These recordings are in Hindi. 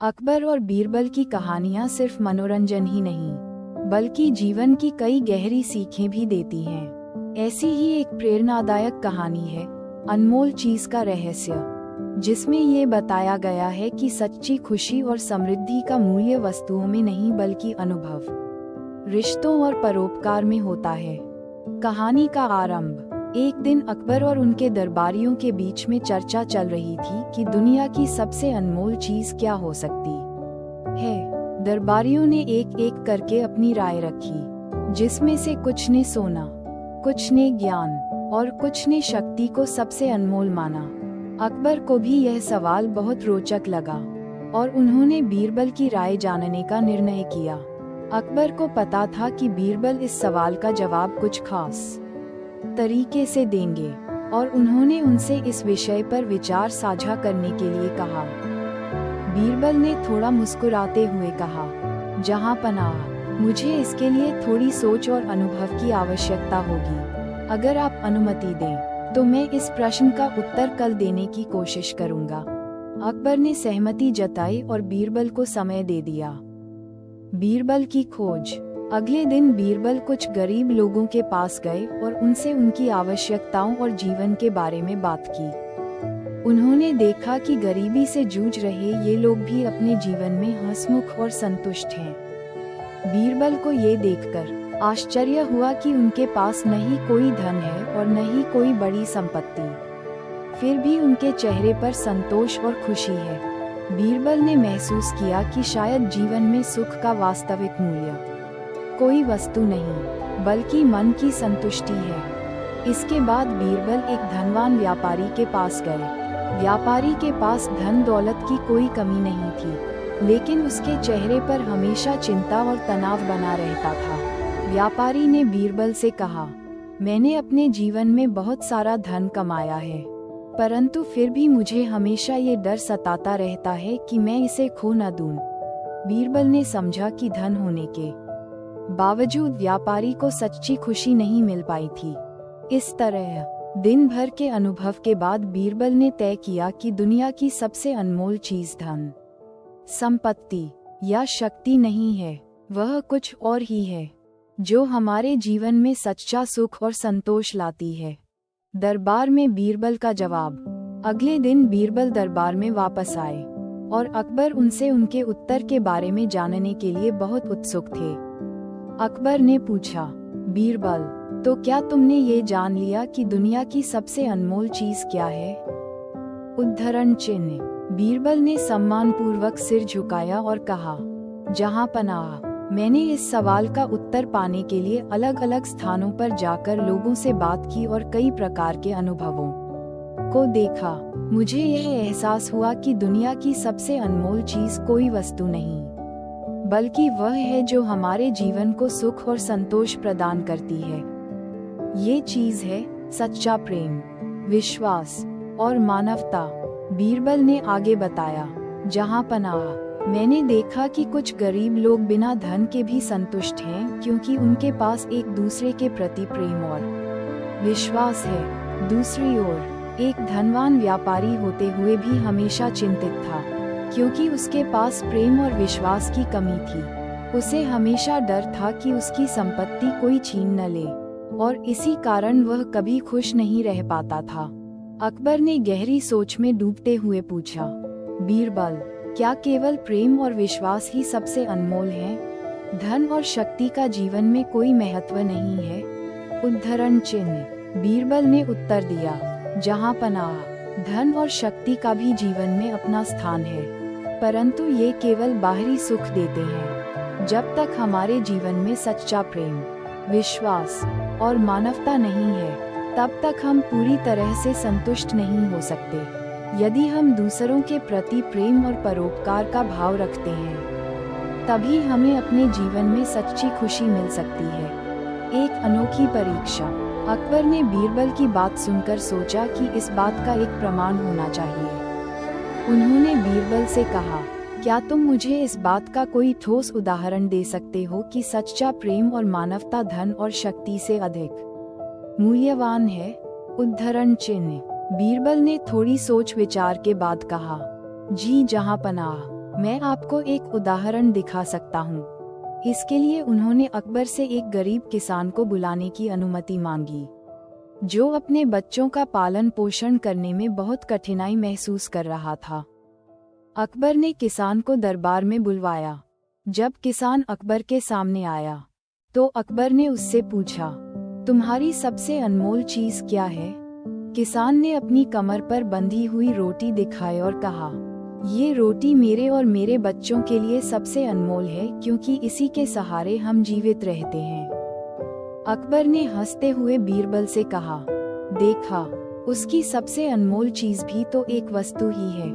अकबर और बीरबल की कहानियां सिर्फ मनोरंजन ही नहीं, बल्कि जीवन की कई गहरी सीखें भी देती हैं। ऐसी ही एक प्रेरणादायक कहानी है अनमोल चीज का रहस्य, जिसमें ये बताया गया है कि सच्ची खुशी और समृद्धि का मूल्य वस्तुओं में नहीं बल्कि अनुभव, रिश्तों और परोपकार में होता है। कहानी का आरंभ। एक दिन अकबर और उनके दरबारियों के बीच में चर्चा चल रही थी कि दुनिया की सबसे अनमोल चीज क्या हो सकती है। दरबारियों ने एक एक करके अपनी राय रखी, जिसमें से कुछ ने सोना, कुछ ने ज्ञान और कुछ ने शक्ति को सबसे अनमोल माना। अकबर को भी यह सवाल बहुत रोचक लगा और उन्होंने बीरबल की राय जानने का निर्णय किया। अकबर को पता था कि बीरबल इस सवाल का जवाब कुछ खास तरीके से देंगे और उन्होंने उनसे इस विषय पर विचार साझा करने के लिए कहा। बीरबल ने थोड़ा मुस्कुराते हुए कहा, जहां पनाह, मुझे इसके लिए थोड़ी सोच और अनुभव की आवश्यकता होगी। अगर आप अनुमति दें तो मैं इस प्रश्न का उत्तर कल देने की कोशिश करूंगा। अकबर ने सहमति जताई और बीरबल को समय दे दिया। बीरबल की खोज। अगले दिन बीरबल कुछ गरीब लोगों के पास गए और उनसे उनकी आवश्यकताओं और जीवन के बारे में बात की। उन्होंने देखा कि गरीबी से जूझ रहे ये लोग भी अपने जीवन में हंसमुख और संतुष्ट हैं। बीरबल को ये देखकर आश्चर्य हुआ कि उनके पास न ही कोई धन है और न ही कोई बड़ी संपत्ति, फिर भी उनके चेहरे पर संतोष और खुशी है। बीरबल ने महसूस किया कि शायद जीवन में सुख का वास्तविक मूल्य कोई वस्तु नहीं बल्कि मन की संतुष्टि है। इसके बाद बीरबल एक धनवान व्यापारी के पास गए। व्यापारी के पास धन दौलत की कोई कमी नहीं थी, लेकिन उसके चेहरे पर हमेशा चिंता और तनाव बना रहता था। व्यापारी ने बीरबल से कहा, मैंने अपने जीवन में बहुत सारा धन कमाया है, परंतु फिर भी मुझे हमेशा ये डर सताता रहता है कि मैं इसे खो न दूं। बीरबल ने समझा कि धन होने के बावजूद व्यापारी को सच्ची खुशी नहीं मिल पाई थी। इस तरह दिन भर के अनुभव के बाद बीरबल ने तय किया कि दुनिया की सबसे अनमोल चीज धन, संपत्ति या शक्ति नहीं है, वह कुछ और ही है जो हमारे जीवन में सच्चा सुख और संतोष लाती है। दरबार में बीरबल का जवाब। अगले दिन बीरबल दरबार में वापस आए और अकबर उनसे उनके उत्तर के बारे में जानने के लिए बहुत उत्सुक थे। अकबर ने पूछा, बीरबल, तो क्या तुमने ये जान लिया कि दुनिया की सबसे अनमोल चीज क्या है? उद्धरण चिन्ह। बीरबल ने सम्मानपूर्वक सिर झुकाया और कहा, जहां पनाह, मैंने इस सवाल का उत्तर पाने के लिए अलग अलग स्थानों पर जाकर लोगों से बात की और कई प्रकार के अनुभवों को देखा। मुझे यह एहसास हुआ कि दुनिया की सबसे अनमोल चीज कोई वस्तु नहीं, बल्कि वह है जो हमारे जीवन को सुख और संतोष प्रदान करती है। ये चीज है सच्चा प्रेम, विश्वास और मानवता। बीरबल ने आगे बताया, जहां पनाह, मैंने देखा कि कुछ गरीब लोग बिना धन के भी संतुष्ट हैं क्योंकि उनके पास एक दूसरे के प्रति प्रेम और विश्वास है। दूसरी ओर एक धनवान व्यापारी होते हुए भी हमेशा चिंतित था क्योंकि उसके पास प्रेम और विश्वास की कमी थी। उसे हमेशा डर था कि उसकी संपत्ति कोई छीन न ले और इसी कारण वह कभी खुश नहीं रह पाता था। अकबर ने गहरी सोच में डूबते हुए पूछा, बीरबल, क्या केवल प्रेम और विश्वास ही सबसे अनमोल है? धन और शक्ति का जीवन में कोई महत्व नहीं है? उद्धरण चिन्ह। बीरबल ने उत्तर दिया, जहां पनाह, धन और शक्ति का भी जीवन में अपना स्थान है, परंतु ये केवल बाहरी सुख देते हैं। जब तक हमारे जीवन में सच्चा प्रेम, विश्वास और मानवता नहीं है, तब तक हम पूरी तरह से संतुष्ट नहीं हो सकते। यदि हम दूसरों के प्रति प्रेम और परोपकार का भाव रखते हैं, तभी हमें अपने जीवन में सच्ची खुशी मिल सकती है। एक अनोखी परीक्षा। अकबर ने बीरबल की बात सुनकर सोचा कि इस बात का एक प्रमाण होना चाहिए। उन्होंने बीरबल से कहा, क्या तुम मुझे इस बात का कोई ठोस उदाहरण दे सकते हो कि सच्चा प्रेम और मानवता धन और शक्ति से अधिक मूल्यवान है? उद्धरण चिन्ह। बीरबल ने थोड़ी सोच विचार के बाद कहा, जी जहां पनाह, मैं आपको एक उदाहरण दिखा सकता हूँ। इसके लिए उन्होंने अकबर से एक गरीब किसान को बुलाने की अनुमति मांगी, जो अपने बच्चों का पालन पोषण करने में बहुत कठिनाई महसूस कर रहा था। अकबर ने किसान को दरबार में बुलवाया। जब किसान अकबर के सामने आया, तो अकबर ने उससे पूछा, तुम्हारी सबसे अनमोल चीज क्या है? किसान ने अपनी कमर पर बंधी हुई रोटी दिखाई और कहा, ये रोटी मेरे और मेरे बच्चों के लिए सबसे अनमोल है, क्योंकि इसी के सहारे हम जीवित रहते हैं। अकबर ने हंसते हुए बीरबल से कहा, देखा, उसकी सबसे अनमोल चीज भी तो एक वस्तु ही है।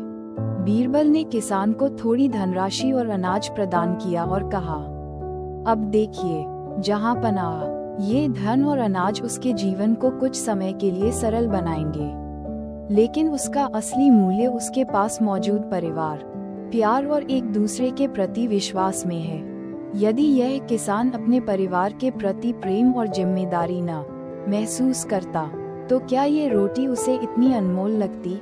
बीरबल ने किसान को थोड़ी धनराशि और अनाज प्रदान किया और कहा, अब देखिए जहां पनाह, ये धन और अनाज उसके जीवन को कुछ समय के लिए सरल बनाएंगे, लेकिन उसका असली मूल्य उसके पास मौजूद परिवार, प्यार और एक दूसरे के प्रति विश्वास में है। यदि यह किसान अपने परिवार के प्रति प्रेम और जिम्मेदारी न महसूस करता, तो क्या ये रोटी उसे इतनी अनमोल लगती?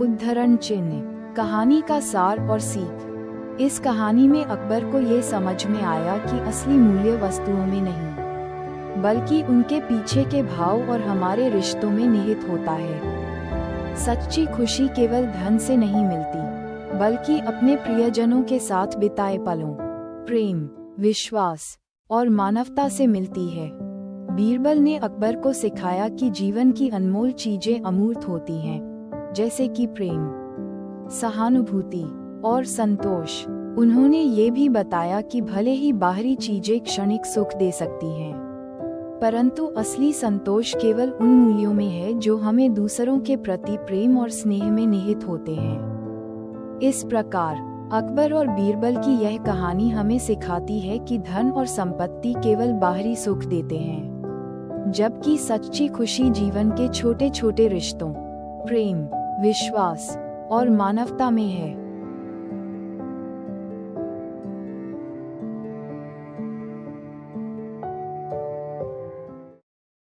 उद्धरण चिन्ह। कहानी का सार और सीख। इस कहानी में अकबर को ये समझ में आया कि असली मूल्य वस्तुओं में नहीं, बल्कि उनके पीछे के भाव और हमारे रिश्तों में निहित होता है। सच्ची खुशी केवल धन से नहीं मिलती, बल्कि अपने प्रियजनों के साथ बिताए पलों, प्रेम, विश्वास और मानवता से मिलती है। बीरबल ने अकबर को सिखाया कि जीवन की अनमोल चीजें अमूर्त होती हैं, जैसे कि प्रेम, सहानुभूति और संतोष। उन्होंने ये भी बताया कि भले ही बाहरी चीजें क्षणिक सुख दे सकती हैं, परंतु असली संतोष केवल उन मूल्यों में है जो हमें दूसरों के प्रति प्रेम और स्नेह में निहित होते हैं। इस प्रकार अकबर और बीरबल की यह कहानी हमें सिखाती है कि धन और संपत्ति केवल बाहरी सुख देते हैं, जबकि सच्ची खुशी जीवन के छोटे छोटे रिश्तों, प्रेम, विश्वास और मानवता में है।